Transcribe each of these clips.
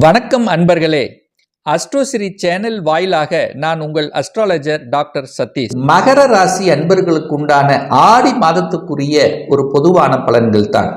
வணக்கம் அன்பர்களே. அஸ்ட்ரோசிரி சேனல் வாயிலாக நான் உங்கள் அஸ்ட்ராலஜர் டாக்டர் சதீஷ். மகர ராசி அன்பர்களுக்கு உண்டான ஆடி மாதத்துக்குரிய ஒரு பொதுவான பலன்கள் தான்.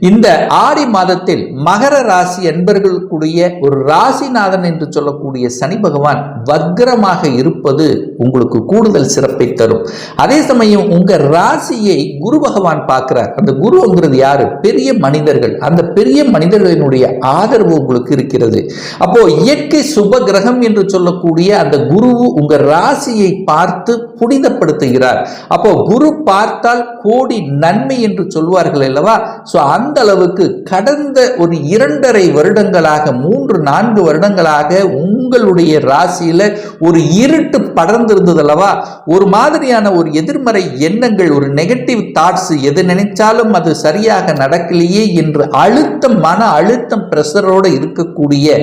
இந்த ஆடி மாதத்தில் மகர ராசி அன்பர்களுக்குரிய ஒரு ராசிநாதன் என்று சொல்லக்கூடிய சனி பகவான் வக்ரமாக இருப்பது உங்களுக்கு கூடுதல் சிறப்பை தரும். அதே சமயம் உங்க ராசியை குரு பகவான் பார்க்கிறார். அந்த குருங்கிறது யாரு? பெரிய மனிதர்கள். அந்த பெரிய மனிதர்களினுடைய ஆதரவு உங்களுக்கு இருக்கிறது. அப்போ இயற்கை சுப கிரகம் என்று சொல்லக்கூடிய அந்த குரு உங்க ராசியை பார்த்து புனிதப்படுத்துகிறார். அப்போ குரு பார்த்தால் கோடி நன்மை என்று சொல்வார்கள் அல்லவா? அந்த அளவுக்கு கடந்த ஒரு 2.5 வருடங்களாக 3-4 வருடங்களாக உங்களுடைய ராசியில ஒரு இருட்டு படர்ந்திருந்தது அல்லவா? ஒரு மாதிரியான ஒரு எதிர்மறை எண்ணங்கள், ஒரு நெகட்டிவ் தாட்ஸ், எது நினைச்சாலும் அது சரியாக நடக்கலையே என்று மன அழுத்தம் பிரஷரோடு இருக்கக்கூடிய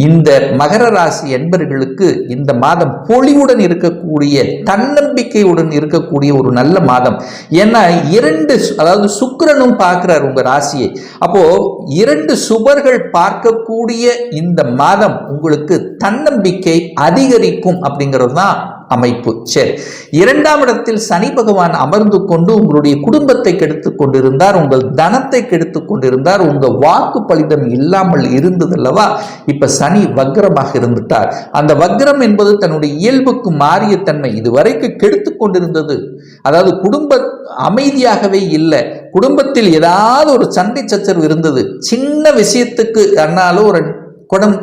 இந்த மகர ராசி என்பர்களுக்கு இந்த மாதம் பொலிவுடன் இருக்கக்கூடிய, தன்னம்பிக்கையுடன் இருக்கக்கூடிய ஒரு நல்ல மாதம். ஏன்னா அதாவது சுக்கிரனும் பார்க்கிறார் உங்க ராசியை. அப்போ 2 சுபர்கள் பார்க்கக்கூடிய இந்த மாதம் உங்களுக்கு தன்னம்பிக்கை அதிகரிக்கும் அப்படிங்கிறது தான் அமைப்பு. சரி, 2ஆம் இடத்தில் சனி பகவான் அமர்ந்து கொண்டு உங்களுடைய குடும்பத்தை கெடுத்துக் கொண்டிருந்தார், உங்கள் தனத்தை கெடுத்துக் கொண்டிருந்தார், உங்க வாக்கு பலிதம் இல்லாமல் இருந்தது அல்லவா? இப்ப சனி வக்ரமாக இருந்துட்டார். அந்த வக்ரம் என்பது தன்னுடைய இயல்புக்கு மாறிய தன்மை. இதுவரைக்கும் கெடுத்துக் கொண்டிருந்தது. அதாவது குடும்ப அமைதியாகவே இல்லை. குடும்பத்தில் ஏதாவது ஒரு சண்டை சச்சரவு இருந்தது. சின்ன விஷயத்துக்கு ஆனாலும் ஒரு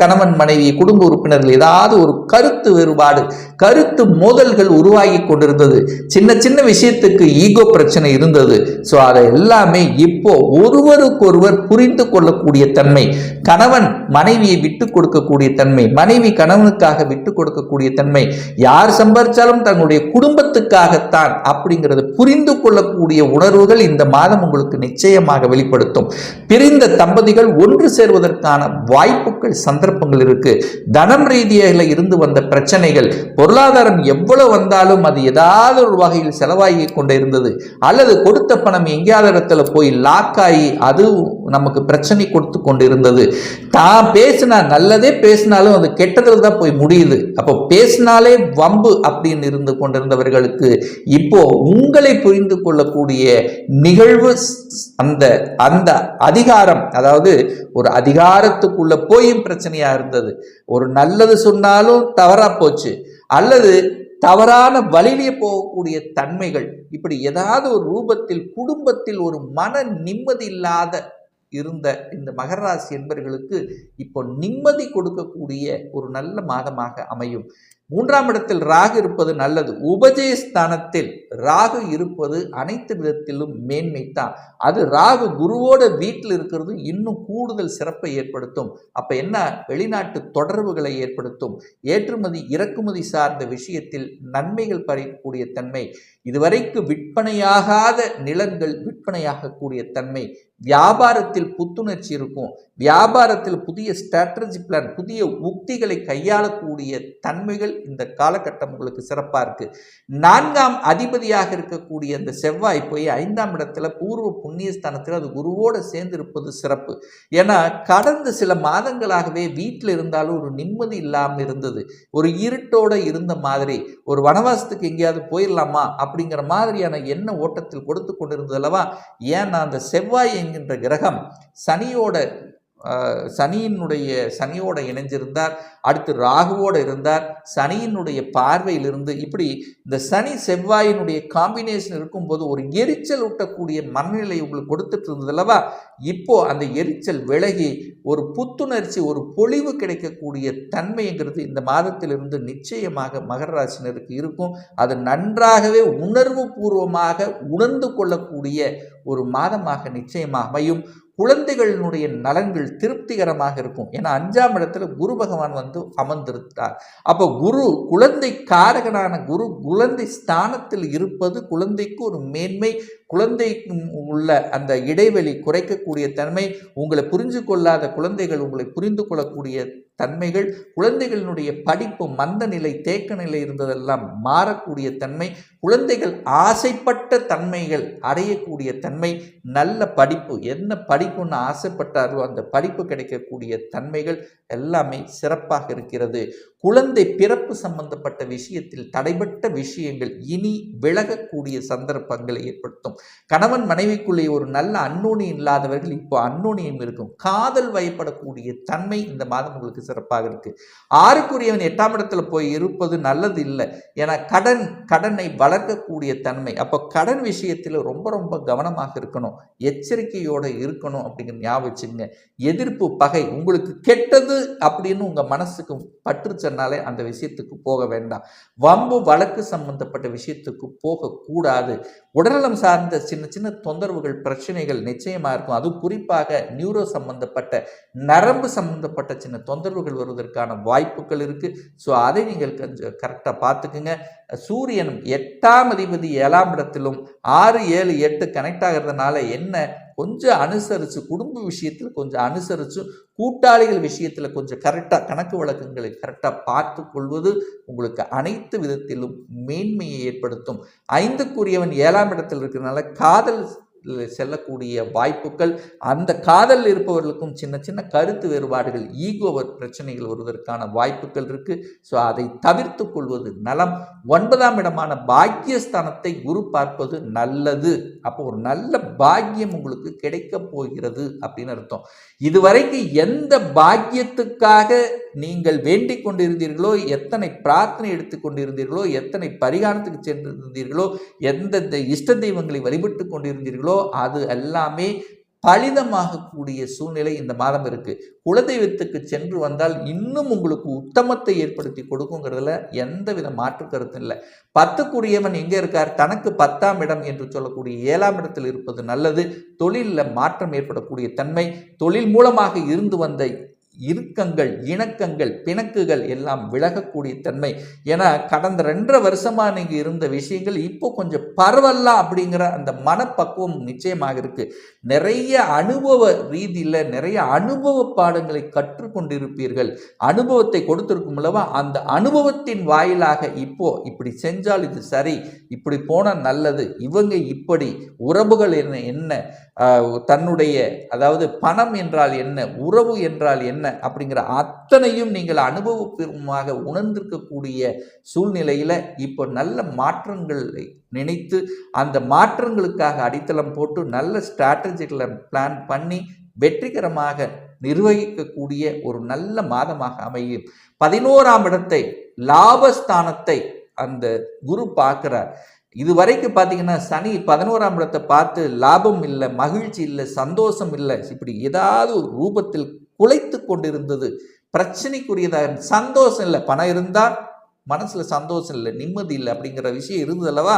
கணவன் மனைவி குடும்ப உறுப்பினர்கள் ஏதாவது ஒரு கருத்து வேறுபாடு, கருத்து மோதல்கள் உருவாகி கொண்டிருந்தது. சின்ன சின்ன விஷயத்துக்கு ஈகோ பிரச்சனை இருந்தது. ஸோ அதை எல்லாமே இப்போ ஒருவருக்கொருவர் புரிந்து கொள்ளக்கூடிய தன்மை, கணவன் மனைவியை விட்டு கொடுக்கக்கூடிய தன்மை, மனைவி கணவனுக்காக விட்டு கொடுக்கக்கூடிய தன்மை, யார் சம்பாதிச்சாலும் தன்னுடைய குடும்பத்துக்காகத்தான் அப்படிங்கிறத புரிந்து கொள்ளக்கூடிய உணர்வுகள் இந்த மாதம் உங்களுக்கு நிச்சயமாக வெளிப்படுத்தும். பிரிந்த தம்பதிகள் ஒன்று சேர்வதற்கான வாய்ப்புகள், சந்தர்ப்பங்கள் இருக்கு. தனம் ரீதியாக இருந்து வந்த பிரச்சனைகள், பொருளாதாரம் எவ்வளவு வந்தாலும் அது ஏதாவது ஒரு வகையில் செலவாகி கொண்டே இருந்தது, அல்லது கொடுத்த பணம் எங்கேயாவது இடத்துல போய் லாக் ஆகி அது நமக்கு பிரச்சனை கொடுத்து கொண்டு இருந்தது. தான் பேசினா, நல்லதே பேசினாலும் அது கெட்டதில் தான் போய் முடியுது. அப்போ பேசினாலே வம்பு அப்படின்னு இருந்து கொண்டிருந்தவர்களுக்கு இப்போ உங்களை புரிந்து கொள்ளக்கூடிய நிகழ்வு, அந்த அதிகாரம், அதாவது ஒரு அதிகாரத்துக்குள்ள போய் பிரச்சனையா இருந்தது. ஒரு நல்லது சொன்னாலும் தவறா போச்சு, அல்லது தவறான வழியிலே போகக்கூடிய தன்மைகள், இப்படி ஏதாவது ஒரு ரூபத்தில் குடும்பத்தில் ஒரு மன நிம்மதி இல்லாத இருந்த இந்த மகர ராசி என்பவர்களுக்கு இப்போ நிம்மதி கொடுக்கக்கூடிய ஒரு நல்ல மாதமாக அமையும். 3ஆம் இடத்தில் ராகு இருப்பது நல்லது. உபஜயஸ்தானத்தில் ராகு இருப்பது அனைத்து விதத்திலும் மேன்மை தான். அது ராகு குருவோட வீட்டில் இருக்கிறது இன்னும் கூடுதல் சிறப்பை ஏற்படுத்தும். அப்ப என்ன? வெளிநாட்டு தொடர்புகளை ஏற்படுத்தும். ஏற்றுமதி இறக்குமதி சார்ந்த விஷயத்தில் நன்மைகள் பறிக்கக்கூடிய தன்மை, இதுவரைக்கு விற்பனையாகாத நிலங்கள் விற்பனையாகக்கூடிய தன்மை, வியாபாரத்தில் புத்துணர்ச்சி இருக்கும். வியாபாரத்தில் புதிய ஸ்ட்ராட்டஜி பிளான், புதிய உக்திகளை கையாளக்கூடிய தன்மைகள் இந்த காலகட்டம் உங்களுக்கு சிறப்பா இருக்கு. 4ஆம் அதிபதியாக இருக்கக்கூடிய அந்த செவ்வாய் போய் 5ஆம் இடத்துல பூர்வ புண்ணிய ஸ்தானத்தில் அது குருவோட சேர்ந்து இருப்பது சிறப்பு. ஏன்னா கடந்த சில மாதங்களாகவே வீட்டில் இருந்தாலும் ஒரு நிம்மதி இல்லாமல் இருந்தது. ஒரு இருட்டோட இருந்த மாதிரி, ஒரு வனவாசத்துக்கு எங்கேயாவது போயிடலாமா அப்படிங்கிற மாதிரியான எண்ண ஓட்டத்தில் கொடுத்து கொண்டிருந்தது அல்லவா? ஏன்னா அந்த செவ்வாய் என்கின்ற கிரகம் சனியோட இணைஞ்சிருந்தார், அடுத்து ராகுவோடு இருந்தார், சனியினுடைய பார்வையிலிருந்து இப்படி இந்த சனி செவ்வாயினுடைய காம்பினேஷன் இருக்கும்போது ஒரு எரிச்சல் ஊட்டக்கூடிய மனநிலை உங்களுக்கு கொடுத்துட்டு இருந்தது அல்லவா? இப்போ அந்த எரிச்சல் விலகி ஒரு புத்துணர்ச்சி, ஒரு பொலிவு கிடைக்கக்கூடிய தன்மைங்கிறது இந்த மாதத்திலிருந்து நிச்சயமாக மகர ராசினருக்கு இருக்கும். அது நன்றாகவே உணர்வு பூர்வமாக உணர்ந்து கொள்ளக்கூடிய ஒரு மாதமாக நிச்சயமாக அமையும். குழந்தைகளினுடைய நலன்கள் திருப்திகரமாக இருக்கும். ஏன்னா 5ஆம் இடத்துல குரு பகவான் வந்து அமர்ந்திருக்கிறார். அப்போ குரு, குழந்தை காரகனான குரு குழந்தை ஸ்தானத்தில் இருப்பது குழந்தைக்கு ஒரு மேன்மை, குழந்தைக்கும் உள்ள அந்த இடைவெளி குறைக்கக்கூடிய தன்மை, உங்களை புரிஞ்சு கொள்ளாத குழந்தைகள் உங்களை புரிந்து கொள்ளக்கூடிய தன்மைகள், குழந்தைகளினுடைய படிப்பு மந்த நிலை தேக்க நிலை இருந்ததெல்லாம் மாறக்கூடிய தன்மை, குழந்தைகள் ஆசைப்பட்ட தன்மைகள் அடையக்கூடிய தன்மை, நல்ல படிப்பு என்ன படிப்புன்னு ஆசைப்பட்டாரோ அந்த படிப்பு கிடைக்கக்கூடிய தன்மைகள் எல்லாமே சிறப்பாக இருக்கிறது. குழந்தை பிறப்பு சம்பந்தப்பட்ட விஷயத்தில் தடைபட்ட விஷயங்கள் இனி விலகக்கூடிய சந்தர்ப்பங்களை ஏற்படுத்தும். கணவன் மனைவிக்குள்ளே ஒரு நல்ல அன்னோனியம் இல்லாதவர்கள் இப்போ அன்னோனியம் இருக்கும். காதல் வயப்படக்கூடிய தன்மை இந்த மாதம் உங்களுக்கு சிறப்பாக இருக்கு. 6க்குரியவன் 8ஆம் இடத்துல போய் இருப்பது நல்லது இல்லை. ஏன்னா கடனை வளர்க்கக்கூடிய தன்மை. அப்போ கடன் விஷயத்தில் ரொம்ப ரொம்ப கவனமாக இருக்கணும், எச்சரிக்கையோடு இருக்கணும் அப்படிங்கிற ஞாபகம் வச்சுங்க. எதிர்ப்பு பகை உங்களுக்கு கெட்டது அப்படின்னு உங்க மனசுக்கு பற்றுச்சனாலே அந்த விஷயத்துக்கு போக வேண்டாம். வம்பு வழக்கு சம்பந்தப்பட்ட விஷயத்துக்கு போகக்கூடாது. உடல்நலம் சார்ந்த சின்ன சின்ன தொந்தரவுகள் பிரச்சனைகள் நிச்சயமா இருக்கும். அது குறிப்பாக நியூரோ சம்பந்தப்பட்ட நரம்பு சம்பந்தப்பட்ட சின்ன தொந்தரவுகள் வருவதற்கான வாய்ப்புகள் இருக்கு. ஸோ அதை நீங்கள் கொஞ்சம் கரெக்டாக பார்த்துக்குங்க. சூரியன் 8ஆம் அதிபதி 7ஆம் இடத்திலும் 6, 7, 8 கனெக்ட் ஆகிறதுனால என்ன கொஞ்சம் அனுசரித்து, குடும்ப விஷயத்தில் கொஞ்சம் அனுசரித்து, கூட்டாளிகள் விஷயத்தில் கொஞ்சம் கரெக்டாக கணக்கு வழக்கங்களை கரெக்டாக பார்த்து கொள்வது உங்களுக்கு அனைத்து விதத்திலும் மேன்மையை ஏற்படுத்தும். 5க்குரியவன் 7ஆம் இடத்தில் இருக்கிறதுனால காதல் செல்லக்கூடிய வாய்ப்புகள், அந்த காதல் இருப்பவர்களுக்கும் சின்ன சின்ன கருத்து வேறுபாடுகள், ஈகோ பிரச்சனைகள் வருவதற்கான வாய்ப்புகள் இருக்கு. ஸோ அதை தவிர்த்து கொள்வது நலம். 9ஆம் இடமான பாக்கியஸ்தானத்தை குரு பார்ப்பது நல்லது. அப்போ ஒரு நல்ல பாக்கியம் உங்களுக்கு கிடைக்க போகிறது அப்படின்னு அர்த்தம். இதுவரைக்கும் எந்த பாக்கியத்துக்காக நீங்கள் வேண்டிக் கொண்டிருந்தீர்களோ, எத்தனை பிரார்த்தனை எடுத்துக் கொண்டிருந்தீர்களோ, எத்தனை பரிகாரத்துக்கு சென்றிருந்தீர்களோ, எந்தெந்த இஷ்ட தெய்வங்களை வழிபட்டு கொண்டிருந்தீர்களோ அது எல்லாமே பலிதமாகக்கூடிய சூழ்நிலை இந்த மாதம் இருக்கு. குலதெய்வத்துக்கு சென்று வந்தால் இன்னும் உங்களுக்கு உத்தமத்தை ஏற்படுத்தி கொடுக்குங்கிறதுல எந்தவித மாற்று கருத்தும் இல்லை. 10க்குரியவன் எங்கே இருக்கார்? தனக்கு 10ஆம் இடம் என்று சொல்லக்கூடிய 7ஆம் இடத்தில் இருப்பது நல்லது. தொழிலில் மாற்றம் ஏற்படக்கூடிய தன்மை, தொழில் மூலமாக இருந்து வந்த இறுக்கங்கள், இணக்கங்கள், பிணக்குகள் எல்லாம் விலகக்கூடிய தன்மை. ஏன்னா கடந்த 2.5 வருஷமா நீங்க இருந்த விஷயங்கள் இப்போ கொஞ்சம் பரவலாம் அப்படிங்கிற அந்த மனப்பக்குவம் நிச்சயமாக இருக்கு. நிறைய அனுபவ ரீதியில் நிறைய அனுபவ பாடங்களை கற்றுக்கொண்டிருப்பீர்கள். அனுபவத்தை கொடுத்திருக்கும் அல்லவா, அந்த அனுபவத்தின் வாயிலாக இப்போ இப்படி செஞ்சால் இது சரி, இப்படி போனால் நல்லது, இவங்க இப்படி, உறவுகள் என்ன, தன்னுடைய அதாவது பணம் என்றால் என்ன, உறவு என்றால் என்ன அப்படிங்கிற அத்தனையும் நீங்கள் அனுபவபூர்வமாக உணர்ந்திருக்கக்கூடிய சூழ்நிலையில இப்போ நல்ல மாற்றங்களை நினைத்து அந்த மாற்றங்களுக்காக அடித்தளம் போட்டு நல்ல ஸ்ட்ராட்டஜிகளை பிளான் பண்ணி வெற்றிகரமாக நிர்வகிக்கக்கூடிய ஒரு நல்ல மாதமாக அமையும். 11ஆம் இடத்தை, லாபஸ்தானத்தை அந்த குரு பார்க்கிறார். இதுவரைக்கும் பார்த்தீங்கன்னா சனி 11ஆம் இடத்தை பார்த்து லாபம் இல்லை, மகிழ்ச்சி இல்லை, சந்தோஷம் இல்லை, இப்படி ஏதாவது ஒரு ரூபத்தில் குலைத்து கொண்டிருந்தது. பிரச்சனைக்குரியதாக சந்தோஷம் இல்லை, பணம் இருந்தால் மனசுல சந்தோஷம் இல்லை, நிம்மதி இல்லை அப்படிங்கிற விஷயம் இருந்தது அல்லவா.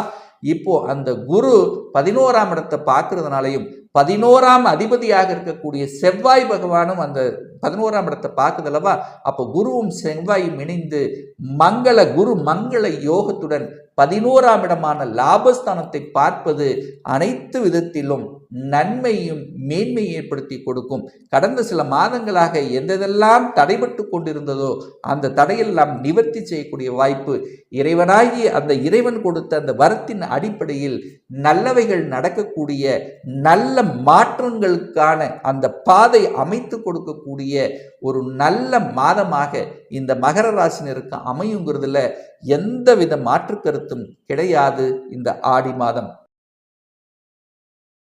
இப்போ அந்த குரு 11ஆம் இடத்தை பார்க்கறதுனாலையும் 11ஆம் அதிபதியாக இருக்கக்கூடிய செவ்வாய் பகவானும் அந்த 11ஆம் இடத்தை பார்க்குதல்லவா, அப்போ குருவும் செவ்வாயும் இணைந்து குரு மங்கள யோகத்துடன் 11ஆம் இடமான லாபஸ்தானத்தை பார்ப்பது அனைத்து விதத்திலும் நன்மையும் மேன்மையை ஏற்படுத்தி கொடுக்கும். கடந்த சில மாதங்களாக எந்தெல்லாம் தடைபட்டு கொண்டிருந்ததோ அந்த தடையெல்லாம் நிவர்த்தி செய்யக்கூடிய வாய்ப்பு, இறைவனாகி அந்த இறைவன் கொடுத்த அந்த வரத்தின் அடிப்படையில் நல்லவைகள் நடக்கக்கூடிய, நல்ல மாற்றங்களுக்கான அந்த பாதை அமைத்து கொடுக்கக்கூடிய ஒரு நல்ல மாதமாக இந்த மகர ராசினருக்கு அமையுங்கிறதுல எந்தவித மாற்று கருத்தும் கிடையாது இந்த ஆடி மாதம்.